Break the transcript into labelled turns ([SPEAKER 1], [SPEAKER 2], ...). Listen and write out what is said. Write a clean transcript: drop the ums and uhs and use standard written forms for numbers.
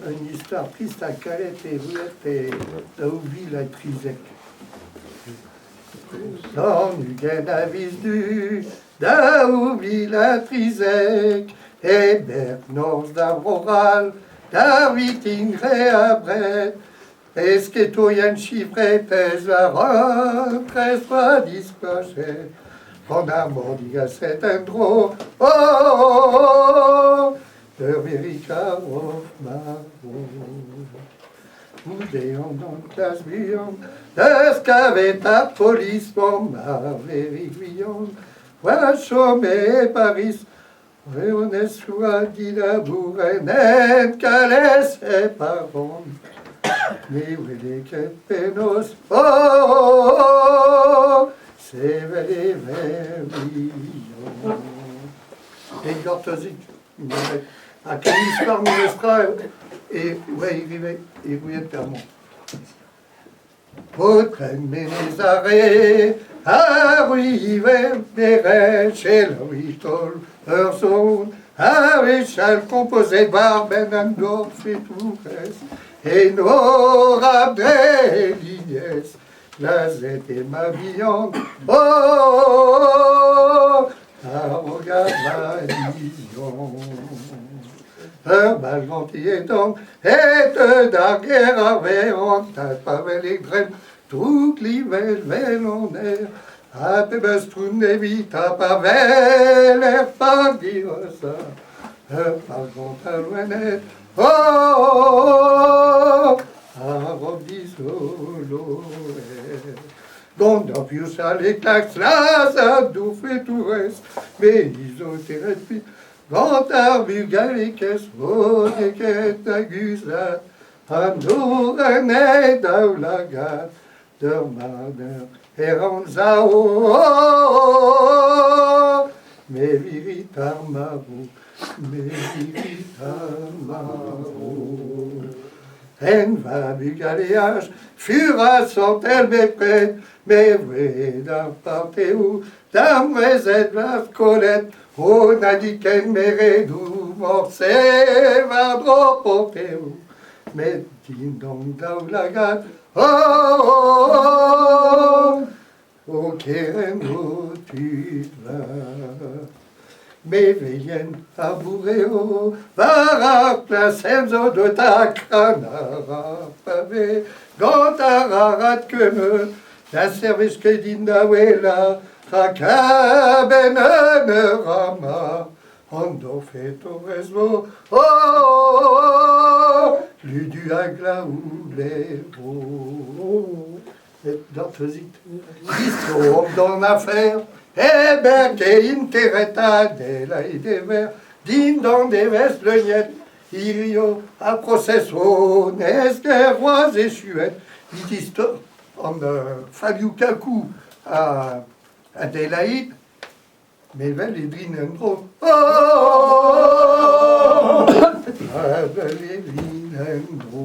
[SPEAKER 1] une histoire triste à Calais et Rouette et Ouville la Trisec. Dans Nugen avis du Ouville la Trisec et Bernors d'Abroral, David Ingray à Brett, est-ce que tu y as un chiffre pèse la robe, très soit discloché, on a mordi à cet endroit, oh, oh, oh, de Vérica of Marot. Nous déons dans classe bouillon, de ce qu'avait ta police, mon marvériguillon, voilà chômé Paris, on est soit dit la bourrenne, qu'elle ses parents. Mais où est les penos, oh, oh, oh, c'est les vermillons. Et Gortozik, à quelle histoire nous restera, et ouais, il voulait de Permont. Votre les arrêts, arrivez, des chez Louis Toll, leur zone, avec chal composé de Barbenandorf et tout reste. Et Nora Béliniès, la Z et ma viande, oh, oh, oh, regarde ma vision. Mal gentil et donc, et de la guerre avec on t'a pas les graines, toutes les belles en air, à te bestrun et vite à pas l'air, pas dire ça, par contre à l'ouanette. Oh, oh, Arobisolo. Gondor pius à l'éclax, là, ça tout fait tout reste. Mais ils ont été réduits. Gondar bulgaricus, vodeket agusat. Andour anet daulagat. Der marder, eranzao. Mais viritar mabou. En va bugaléage, fura sans-elle méprès, mais vrai d'un partéou, d'un mrézet la colette, on a dit qu'elle m'airait d'où morcé, va trop portéou, mais din donc daoulagat, oh, oh, oh, oh, kérengo tu vas. Mais veillent à bourréo, varak la semzo de ta canara pavé, gantararat que me, la service que d'Indawela, rakaben rama, ondo fait au resmo, oh, oh, l'udu agla ou les beaux. Et d'autres histoires dans l'affaire. Eh ben, che interetta della idea, din dans des vestes legnettes, irio a procession, esque rois et chouettes, dit histoire, en Fabiu Kakou à Adélaïde, mais vel et drinendro, oh, oh, oh, oh, oh, oh,